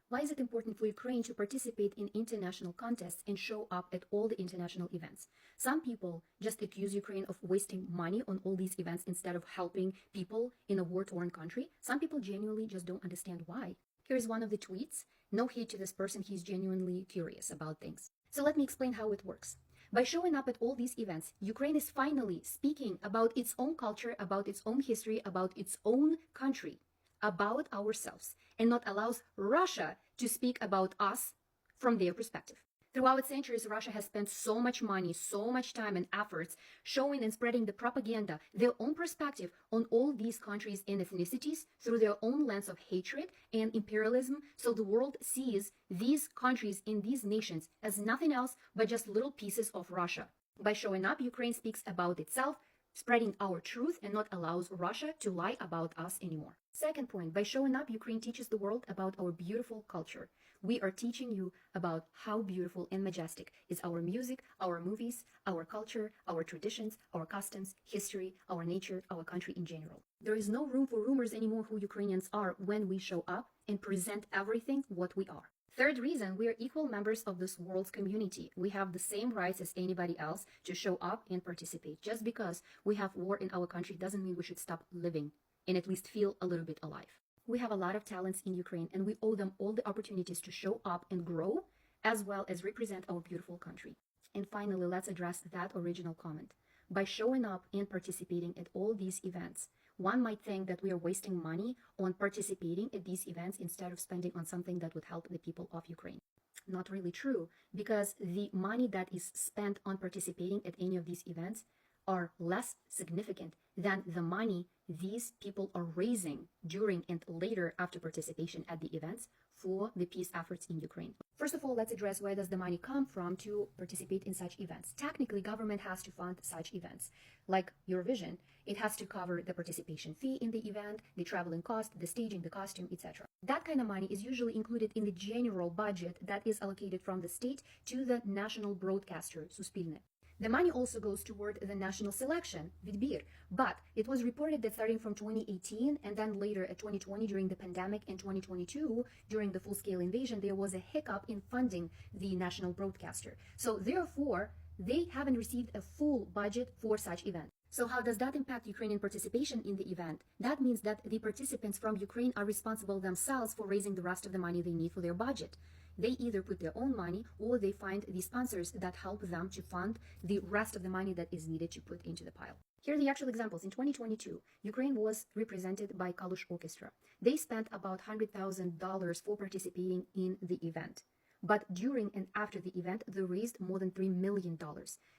Why is it important for Ukraine to participate in international contests and show up at all the international events? Some people just accuse Ukraine of wasting money on all these events instead of helping people in a war-torn country. Some people genuinely just don't understand why. Here is one of the tweets. No hate to this person, he's genuinely curious about things. So let me explain how it works. By showing up at all these events, Ukraine is finally speaking about its own culture, about its own history, about its own country, about ourselves, and not allows Russia to speak about us from their perspective. Throughout centuries, Russia has spent so much money, so much time and efforts showing and spreading the propaganda, their own perspective on all these countries and ethnicities through their own lens of hatred and imperialism. So the world sees these countries and these nations as nothing else but just little pieces of Russia. By showing up, Ukraine speaks about itself, spreading our truth, and not allows Russia to lie about us anymore. Second point, by showing up, Ukraine teaches the world about our beautiful culture. We are teaching you about how beautiful and majestic is our music, our movies, our culture, our traditions, our customs, history, our nature, our country in general. There is no room for rumors anymore who Ukrainians are when we show up and present everything what we are. Third reason, we are equal members of this world's community. We have the same rights as anybody else to show up and participate. Just because we have war in our country doesn't mean we should stop living and at least feel a little bit alive. We have a lot of talents in Ukraine, and we owe them all the opportunities to show up and grow, as well as represent our beautiful country. And finally, let's address that original comment. By showing up and participating at all these events, one might think that we are wasting money on participating at these events instead of spending on something that would help the people of Ukraine. Not really true, because the money that is spent on participating at any of these events are less significant than the money these people are raising during and later after participation at the events for the peace efforts in Ukraine. First of all, let's address where does the money come from to participate in such events. Technically, government has to fund such events. Like Eurovision, it has to cover the participation fee in the event, the traveling cost, the staging, the costume, etc. That kind of money is usually included in the general budget that is allocated from the state to the national broadcaster, Suspilne. The money also goes toward the national selection, Vidbir, but it was reported that starting from 2018 and then later at 2020 during the pandemic and 2022 during the full-scale invasion, there was a hiccup in funding the national broadcaster. So therefore, they haven't received a full budget for such events. So how does that impact Ukrainian participation in the event? That means that the participants from Ukraine are responsible themselves for raising the rest of the money they need for their budget. They either put their own money or they find the sponsors that help them to fund the rest of the money that is needed to put into the pile. Here are the actual examples. In 2022, Ukraine was represented by Kalush Orchestra. They spent about $100,000 for participating in the event. But during and after the event, they raised more than $3 million.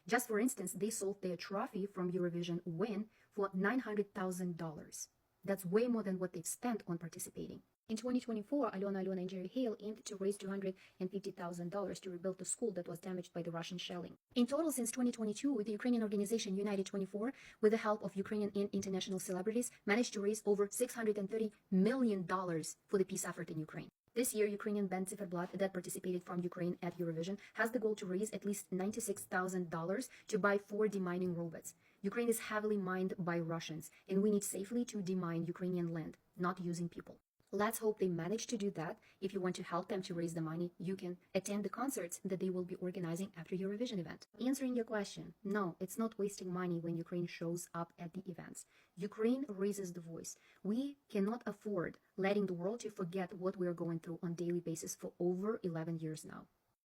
Just for instance, they sold their trophy from Eurovision win for $900,000. That's way more than what they've spent on participating. In 2024, Alona and Jerry Hale aimed to raise $250,000 to rebuild the school that was damaged by the Russian shelling. In total, since 2022, the Ukrainian organization United 24, with the help of Ukrainian and international celebrities, managed to raise over $630 million for the peace effort in Ukraine. This year, Ukrainian band Ciferblat that participated from Ukraine at Eurovision has the goal to raise at least $96,000 to buy 4 demining robots. Ukraine is heavily mined by Russians, and we need safely to demine Ukrainian land, not using people. Let's hope they manage to do that. If you want to help them to raise the money, you can attend the concerts that they will be organizing after Eurovision event. Answering your question, no, it's not wasting money when Ukraine shows up at the events. Ukraine raises the voice. We cannot afford letting the world to forget what we're going through on a daily basis for over 11 years now.